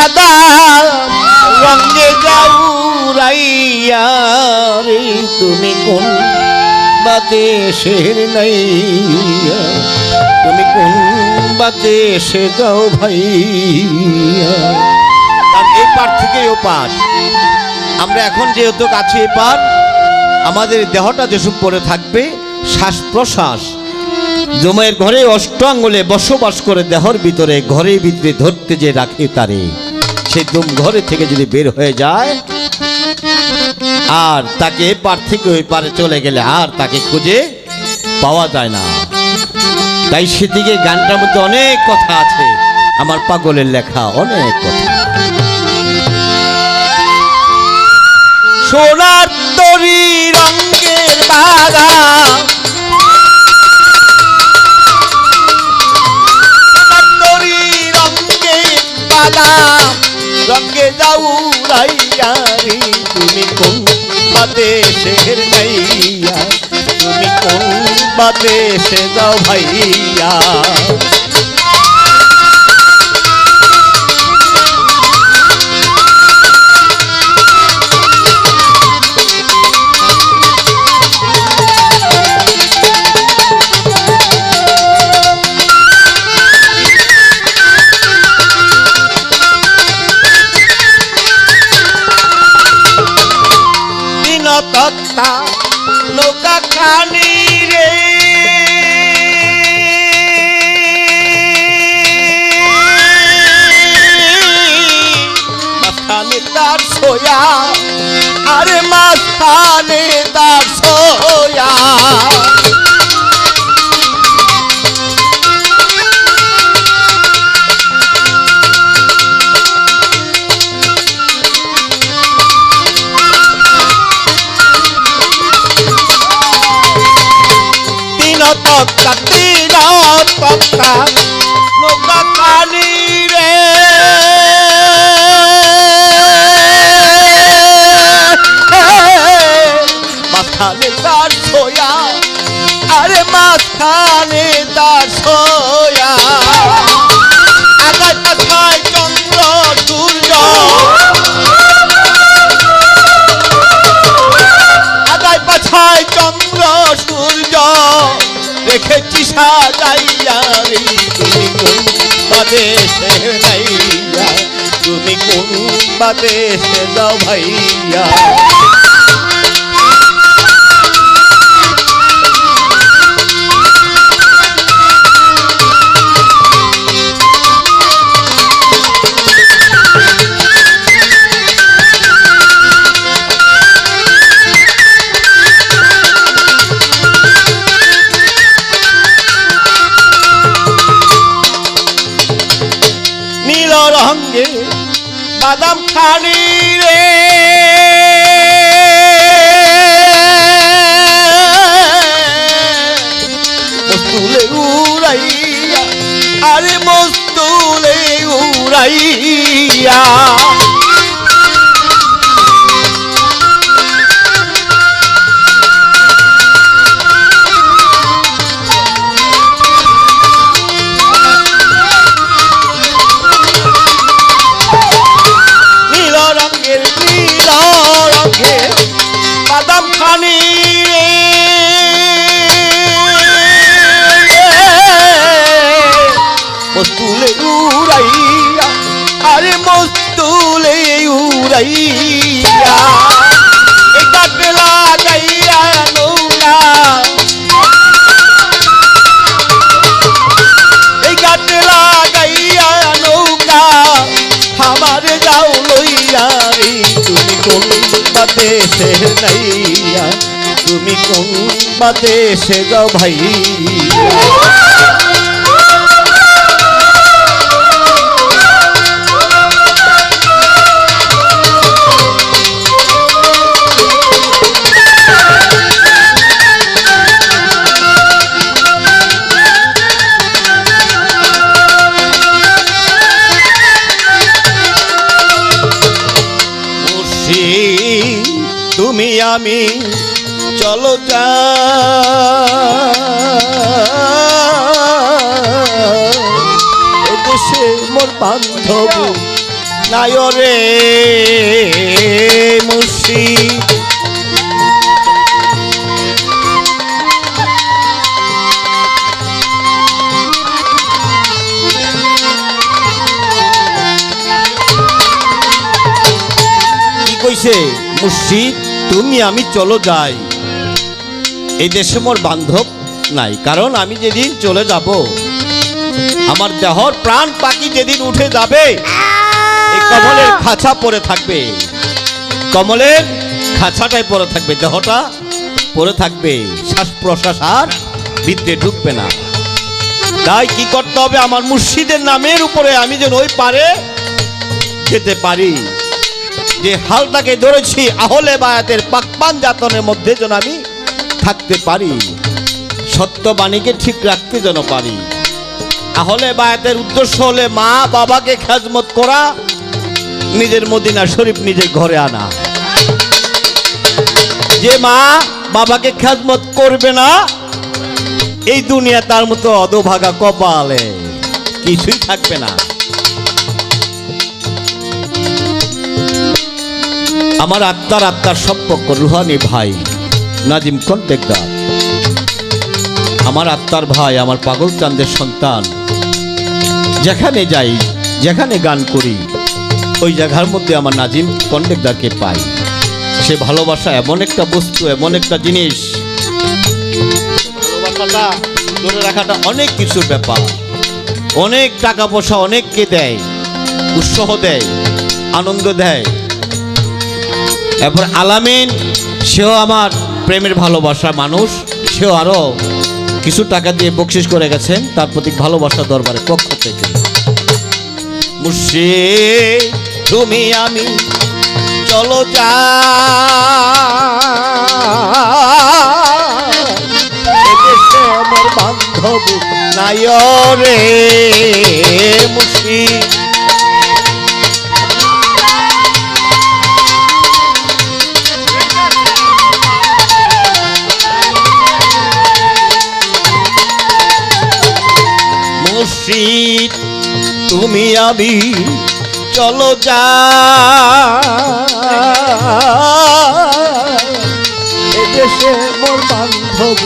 বাদাম রঙে যাউরাইয়া রে তুমি কোন বাদেশের নাইয়া তুমি কোন বাদেশে যাও ভাইয়া। কারণ এই পার থেকে ও পার, আমরা এখন যেহেতু কাছে পার, আমাদের দেহটা যেসব পরে থাকবে শ্বাস প্রশ্বাস জমের ঘরে অষ্ট আঙ্গুলে বসবাস করে দেহর ভিতরে ঘরের ভিতরে ধরতে যে রাখে তারে, সে দম ঘরে থেকে যদি বের হয়ে যায় আর তাকে এপার থেকে ওই পারে চলে গেলে আর তাকে খুঁজে পাওয়া যায় না। তাই সেদিকে গানটার মধ্যে অনেক কথা আছে, আমার পাগলের লেখা অনেক কথা। সোনার তরি রঙের বাগান রঙে যাউরাইয়া রে তুমি কোন বাদেশের নাইয়া তুমি কোন বাদেশে যাও ভাইয়া। তত্তা নৌকা খানি রে মাঝখানে তার সোয়া আরে মাঝখানে তার সোয়া তক্তা তিন তক্তা নৌকা খানি রে মাঝখানে তার সোয়া আরে মাঝখানে তার সোয়া আগায় পাছায় চন্দ্র সূর্য আগায় পাছায় চন্দ্র সূর্য দেখেছি সাজাইয়া রে তুমি কোন বাদেশে নাইয়া তুমি কোন বাদেশে যাও ভাইয়া। রঙে বাদাম খানি রে মস্তুলে উড়াইয়া আরে মস্তুলে উড়াইয়া বাদাম খানি মস্তুলে উড়াইয়া আরে মস্তুলে উড়াইয়া গাছে লাগাইয়া নৌকা এই গাছে লাগাইয়া নৌকা আমার যাও লইয়া রে তুমি কোন বাদেশে নাইয়া তুমি কোন বাদেশে যাও ভাই। তুমি আমি চলো যা এদেশে মোর বান্ধব নাই রে মুর্শিদ। কি কইছে মুর্শিদ, তুমি আমি চলো যাই, এই দেশে মোর বান্ধব নাই, কারণ আমি যেদিন চলে যাব আমার দেহর প্রাণ পাখি যেদিন উঠে যাবে এই কমলের খাঁচা পরে থাকবে, কমলের খাঁচাটাই পরে থাকবে, দেহটা পরে থাকবে, শ্বাস প্রশ্বাস আর ভিতরে ঢুকবে না। তাই কি করতে হবে, আমার মুর্শিদের নামের উপরে আমি যেন ওই পারে যেতে পারি, যে হালটাকে ধরেছি আহলে বায়াতের পাকপান যাতনের মধ্যে যেন আমি থাকতে পারি, সত্যবাণীকে ঠিক রাখতে যেন পারি। আহলে বায়াতের উদ্দেশ্য হলে মা বাবাকে খেজমত করা, নিজের মদিনা শরীফ নিজের ঘরে আনা। যে মা বাবাকে খেজমত করবে না এই দুনিয়া তার মতো অধোভাগা কপালে কিছুই থাকবে না। আমার আত্মার সম্পর্ক রুহানি ভাই নাজিম কন্টেকদার, আমার আত্মার ভাই, আমার পাগল চাঁদের সন্তান। যেখানে যাই, যেখানে গান করি, ওই জায়গার মধ্যে আমার নাজিম কন্টেকদারকে পাই। সে ভালোবাসা এমন একটা বস্তু, এমন একটা জিনিস, ভালোবাসাটা ধরে রাখাটা অনেক কিছুর ব্যাপার। অনেক টাকা পয়সা অনেককে দেয়, উৎসাহ দেয়, আনন্দ দেয়। এরপর আলামিন, সেও আমার প্রেমের ভালোবাসা মানুষ, সেও আরো কিছু টাকা দিয়ে বকশিশ করে গেছেন তার প্রতি ভালোবাসা দরবারের পক্ষ থেকে। মুর্শিদ তুমি আমি চলো যাই, আমার বান্ধব নাই রে মুর্শিদ। মুর্শিদ তুমি আমি চলো যাই, এদেশে মোর বান্ধব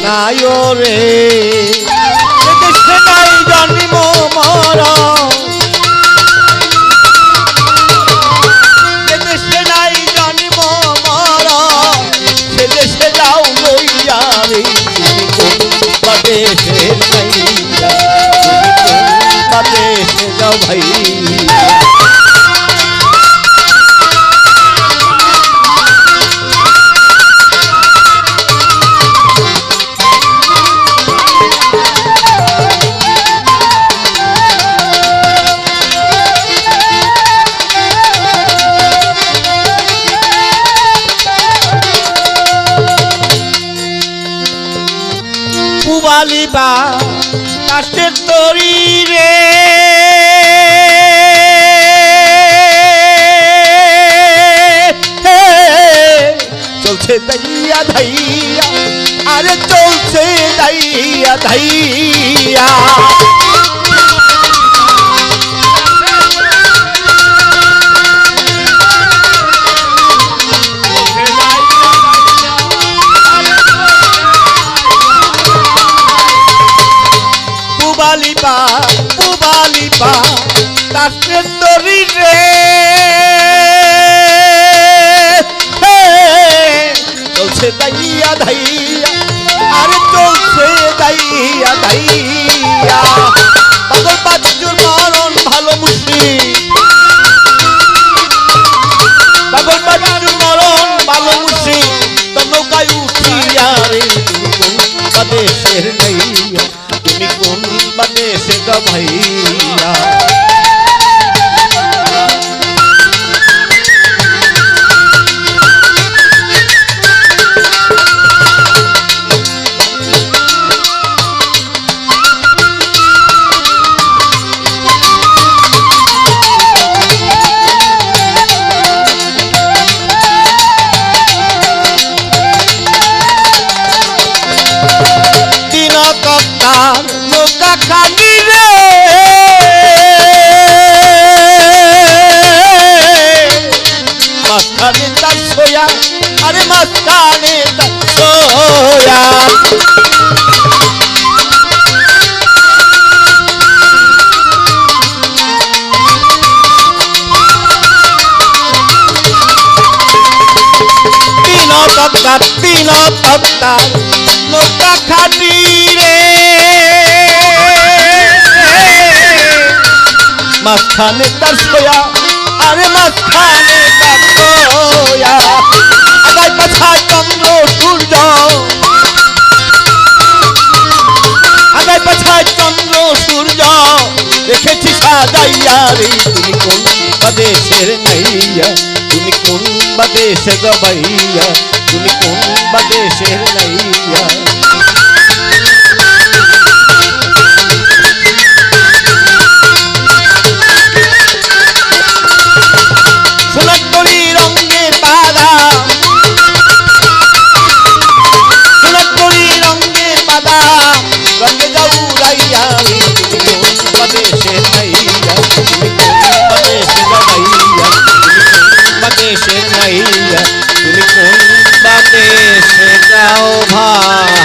নাই রে, এদেশে নাই জন্ম মরণ, এদেশে নাই জন্ম মরণ, সেদেশে যাও লইয়া রে, দেশে নাই দেশে যাও ভাই। পুবালিবা কাশের তরি রে, চলছে দাইয়া ধাইয়া, আরে চলছে দাইয়া ধাইয়া, পুবালিবা পুবালিবা কাশের তরি রে, চলছে দাইয়া ধাইয়া, আরে চলছে দাইয়া ধাইয়া, পাগল বাচ্চুর মরণ ভালো মুর্শিদ, পাগল বাচ্চুর মরণ ভালো মুর্শিদ, তোর নৌকায় উঠিয়া রে, তুমি কোন বাদেশের গাইয়া, তুমি কোন বাদেশে গা ভাইয়া। দিনকর্তার নৌকা খানি রে, তক্তার তিন তক্তার নৌকা খাটি রে মাঝখানে তার সোয়া আরে মাঝখানে তার সোয়া আগায় পাছায় চন্দ্র সূর্য আগায় পাছায় চন্দ্র সূর্য দেখেছি সাজাইয়া রে তুমি কোন বাদেশের নাইয়া তুমি কোন বাদেশে গবাইয়া তুমি কোন বাদেশের নাইয়া সোনাতলি রঙের বাদাম সোনাতলি রঙের বাদাম রঙে যাউরাইয়া তুমি কোন বাদেশের নাইয়া তুমি কোন বাদেশে গবাইয়া বাদেশের নাইয়া তুমি কোন বাদেশে যাও ভাই